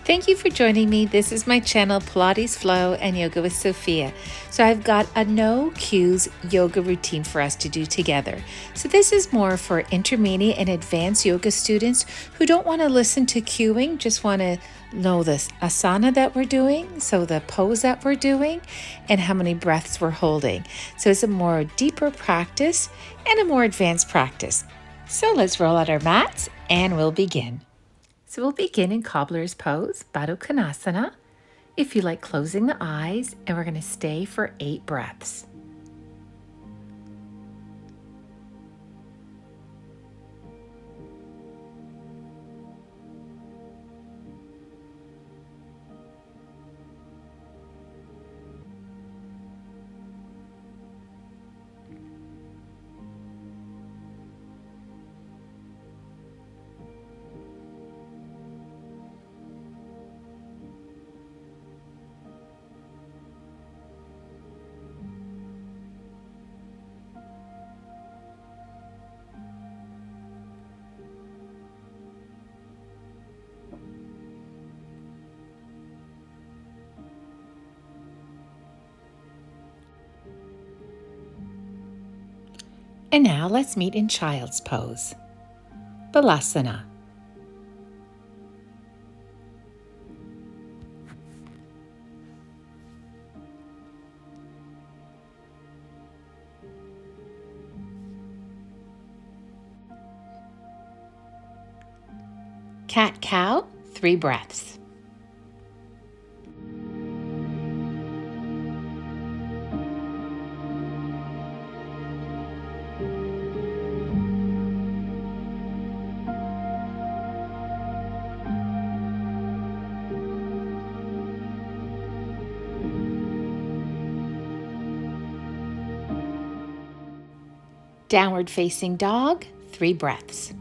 Thank you for joining me. This is my channel, Pilates Flow and Yoga with Sophia. So I've got a no cues yoga routine for us to do together. So this is more for intermediate and advanced yoga students who don't want to listen to cueing, just want to know the asana that we're doing, so the pose that we're doing, and how many breaths we're holding. So it's a more deeper practice and a more advanced practice. So let's roll out our mats and we'll begin. So we'll begin in cobbler's pose, Baddha Konasana. If you like, closing the eyes, and we're going to stay for 8 breaths. And now let's meet in child's pose, Balasana. Cat-cow, 3 breaths. Downward facing dog, 3 breaths.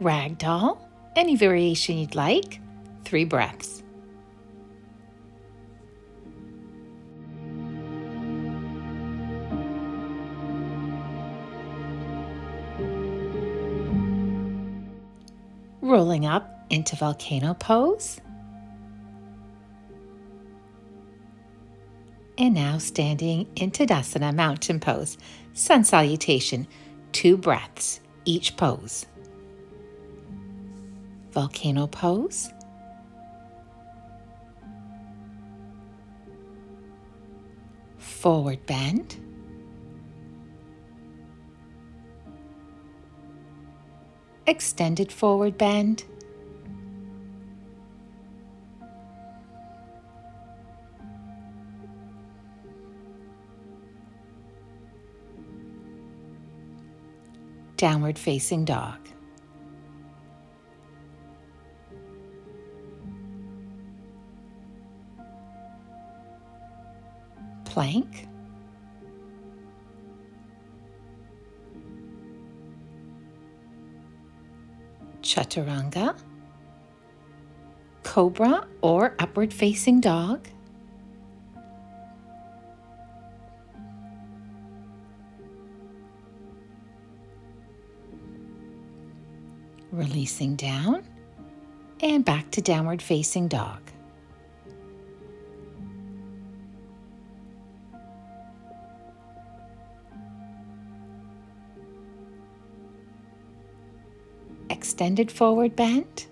Ragdoll, any variation you'd like, 3 breaths. Rolling up into volcano pose. And now standing in Tadasana, mountain pose, sun salutation, 2 breaths, each pose. Volcano pose. Forward bend. Extended forward bend. Downward facing dog. Plank. Chaturanga. Cobra or upward facing dog. Releasing down and back to downward facing dog. Extended forward bend.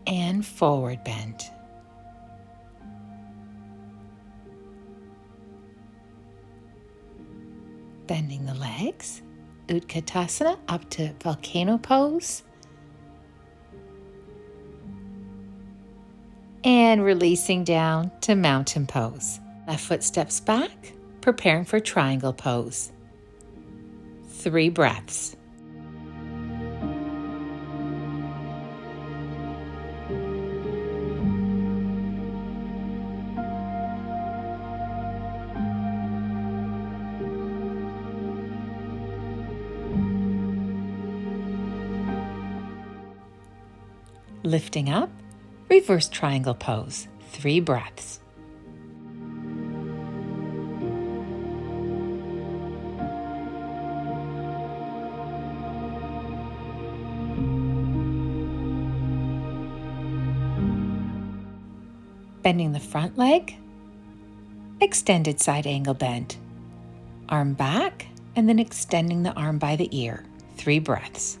And forward bend. Bending the legs, Utkatasana up to volcano pose. And releasing down to mountain pose. Left foot steps back, preparing for triangle pose. 3 breaths. Lifting up, reverse triangle pose, 3 breaths. Bending the front leg, extended side angle bend. Arm back, and then extending the arm by the ear, 3 breaths.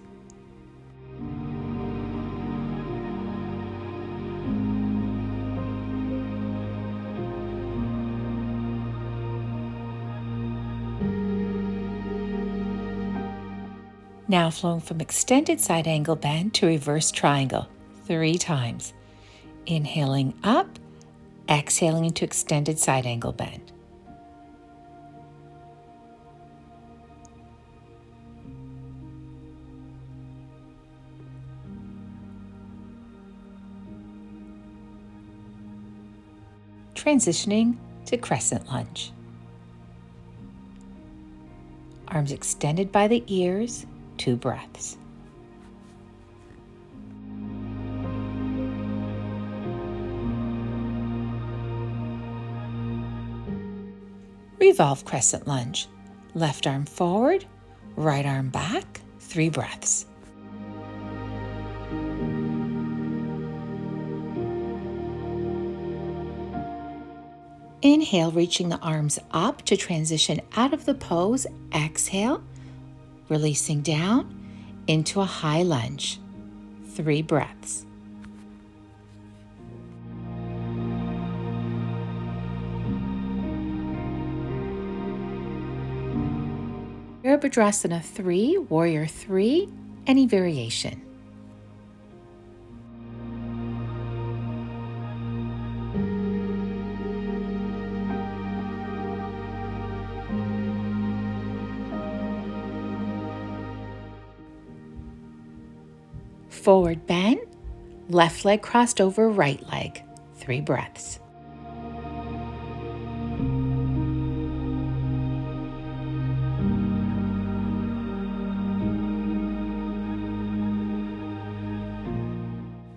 Now flowing from extended side angle bend to reverse triangle, 3 times. Inhaling up, exhaling into extended side angle bend. Transitioning to crescent lunge. Arms extended by the ears, 2 breaths. Revolve crescent lunge. Left arm forward, right arm back, 3 breaths. Inhale, reaching the arms up to transition out of the pose. Exhale, releasing down into a high lunge. 3 breaths. Virabhadrasana 3, Warrior 3, any variation. Forward bend, left leg crossed over right leg, 3 breaths.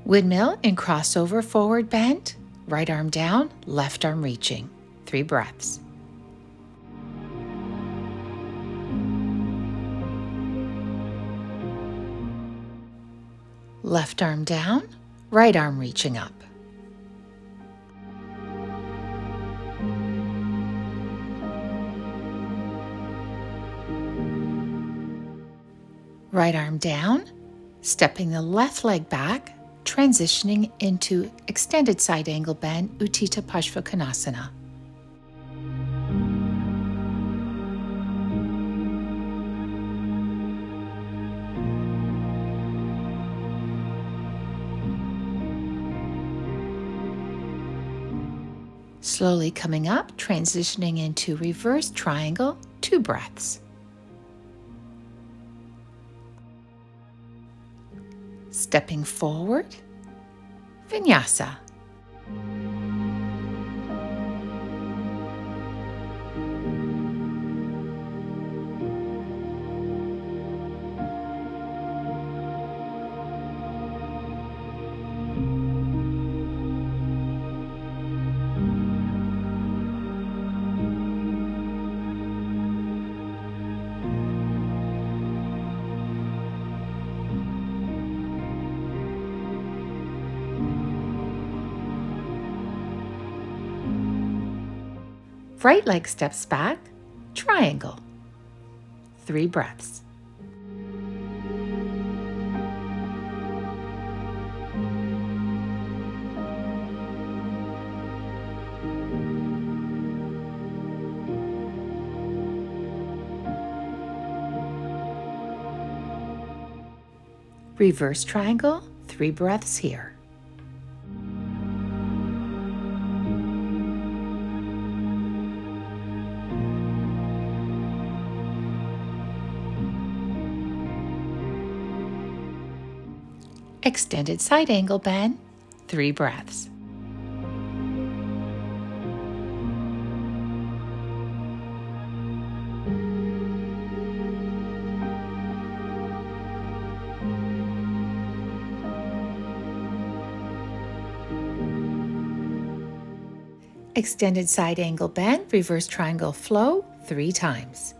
Windmill and crossover forward bend, right arm down, left arm reaching, 3 breaths. Left arm down, right arm reaching up. Right arm down, stepping the left leg back, transitioning into extended side angle bend, Utthita Parshvakonasana. Slowly coming up, transitioning into reverse triangle, 2 breaths. Stepping forward, Vinyasa. Right leg steps back, triangle, 3 breaths. Reverse triangle, 3 breaths here. Extended side angle bend, 3 breaths. extended side angle bend, reverse triangle flow 3 times.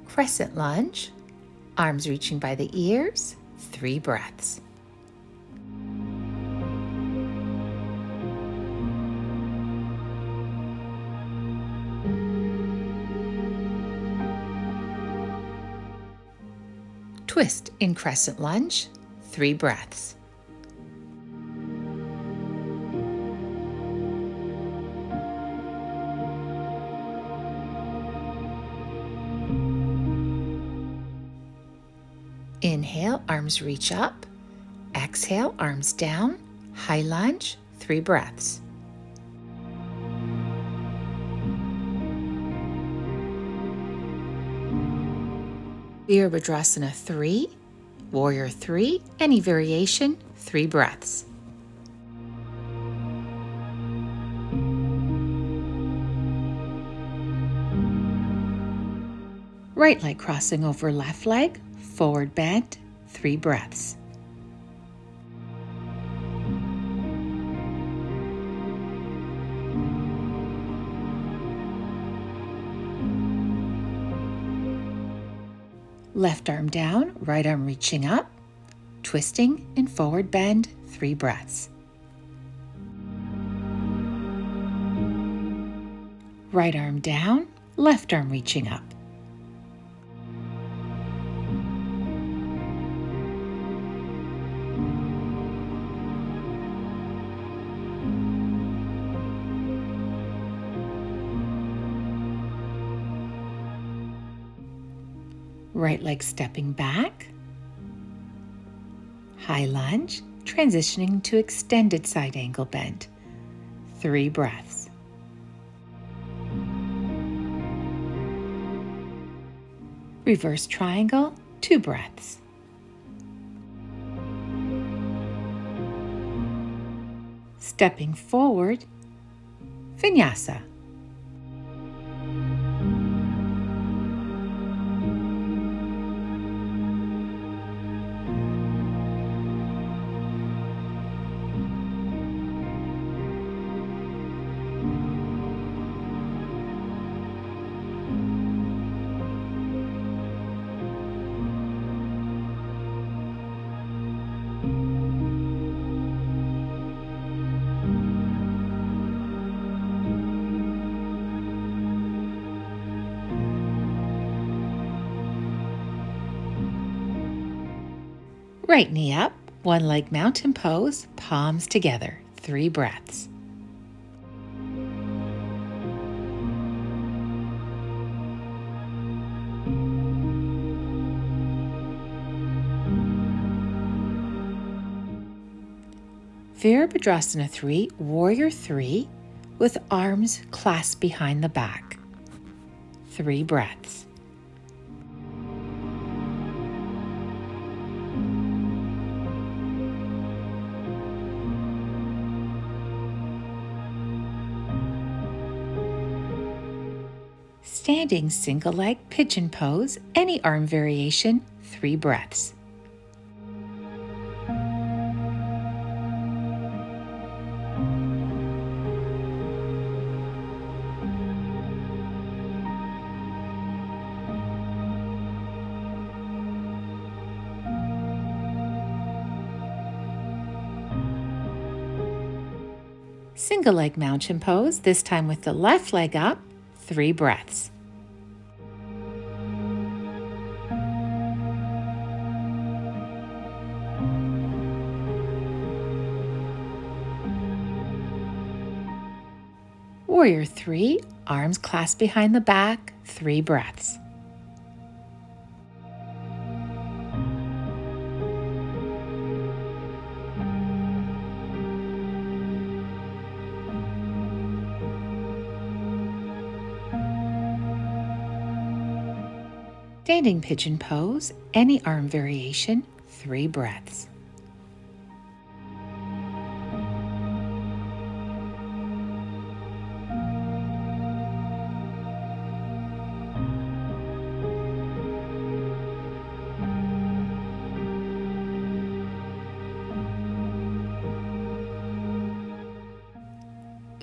Crescent lunge, arms reaching by the ears, 3 breaths. Twist in crescent lunge, 3 breaths. Inhale, arms reach up. Exhale, arms down. High lunge, 3 breaths. Virabhadrasana 3, Warrior 3, any variation, 3 breaths. Right leg crossing over left leg, forward bend, 3 breaths. Left arm down, right arm reaching up, twisting in forward bend, 3 breaths. Right arm down, left arm reaching up. Right leg stepping back. High lunge, transitioning to extended side angle bend. 3 breaths. Reverse triangle, 2 breaths. Stepping forward, vinyasa. Right knee up, one leg mountain pose, palms together, 3 breaths. Virabhadrasana 3, Warrior 3, with arms clasped behind the back. 3 breaths. Standing single leg pigeon pose, any arm variation, 3 breaths. Single leg mountain pose, this time with the left leg up, 3 breaths. Warrior 3, arms clasped behind the back, 3 breaths. Standing pigeon pose, any arm variation, 3 breaths.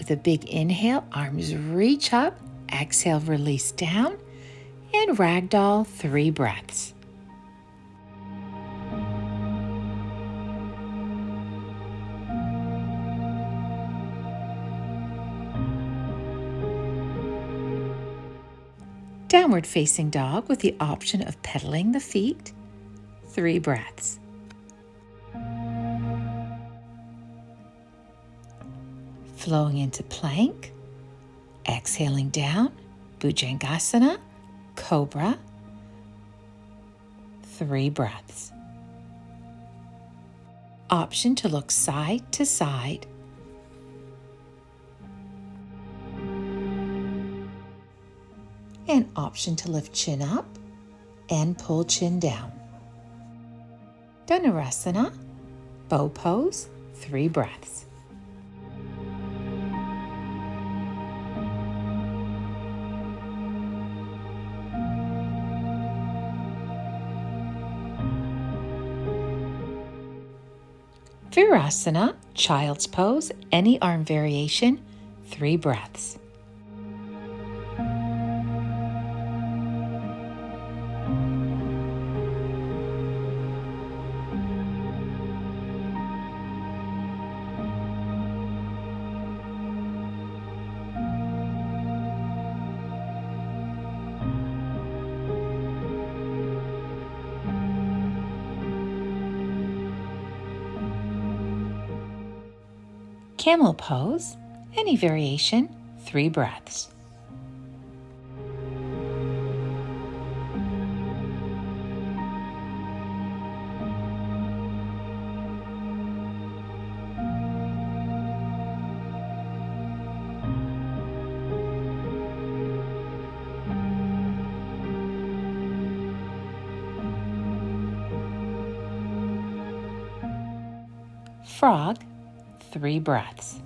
with a big inhale, arms reach up, exhale, release down, and ragdoll 3 breaths. Downward facing dog with the option of pedaling the feet, 3 breaths. Flowing into plank, exhaling down, Bhujangasana, Cobra, 3 breaths. Option to look side to side, and option to lift chin up and pull chin down. Dhanurasana, bow pose, 3 breaths. Virasana, child's pose, any arm variation, 3 breaths. Camel pose, any variation, 3 breaths. Frog, 3 breaths.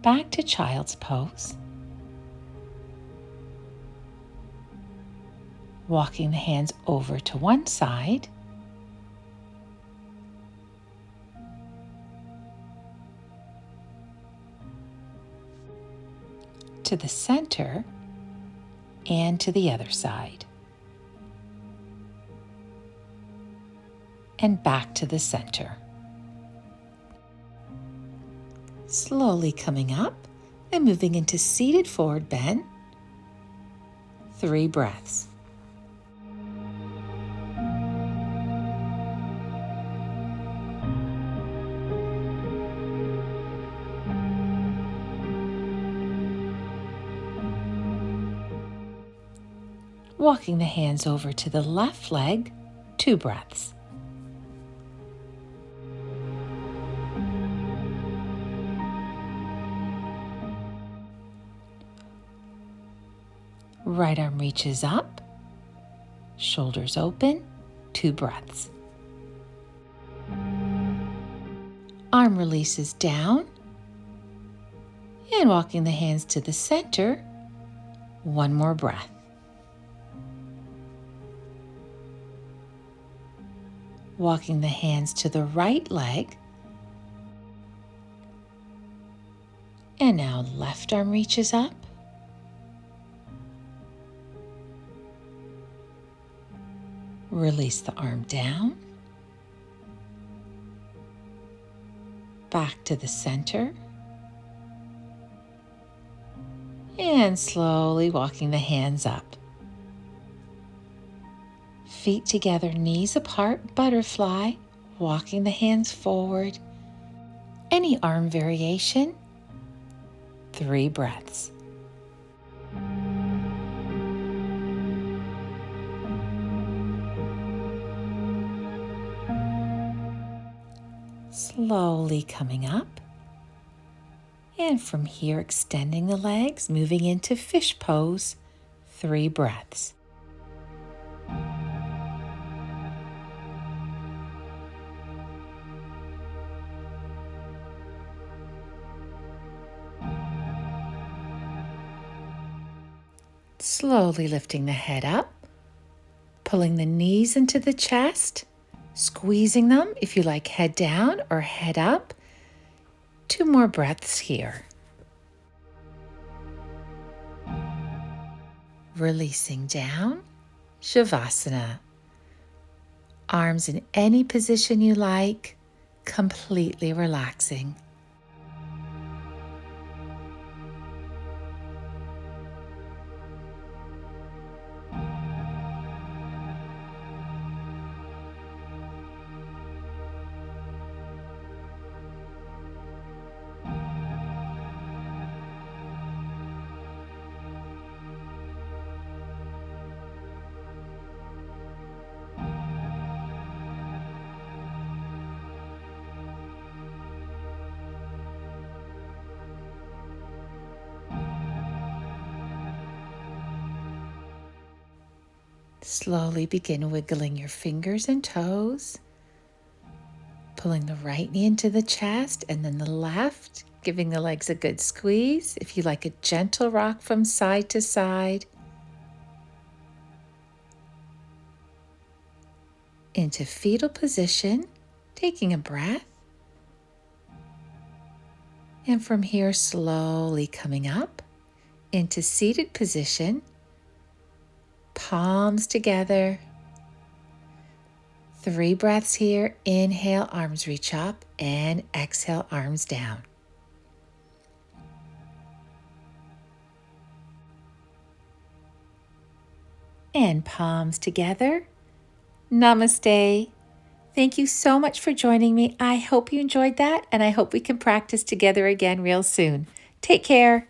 Back to child's pose. Walking the hands over to one side, to the center, and to the other side, and back to the center. Slowly coming up and moving into seated forward bend, 3 breaths. Walking the hands over to the left leg, 2 breaths. Right arm reaches up, shoulders open, 2 breaths. Arm releases down, and walking the hands to the center, 1 more breath. Walking the hands to the right leg, and now left arm reaches up, release the arm down, back to the center, and slowly walking the hands up. Feet together, knees apart, butterfly, walking the hands forward. Any arm variation, 3 breaths. Slowly coming up. And from here, extending the legs, moving into fish pose, 3 breaths. Slowly lifting the head up, pulling the knees into the chest, squeezing them if you like head down or head up. 2 more breaths here. Releasing down, Shavasana. Arms in any position you like, completely relaxing. Slowly begin wiggling your fingers and toes, pulling the right knee into the chest and then the left, giving the legs a good squeeze. If you like, a gentle rock from side to side. Into fetal position, taking a breath. And from here, slowly coming up into seated position, palms together. 3 breaths here. Inhale, arms reach up, and exhale, arms down. And palms together. Namaste. Thank you so much for joining me. I hope you enjoyed that, and I hope we can practice together again real soon. Take care.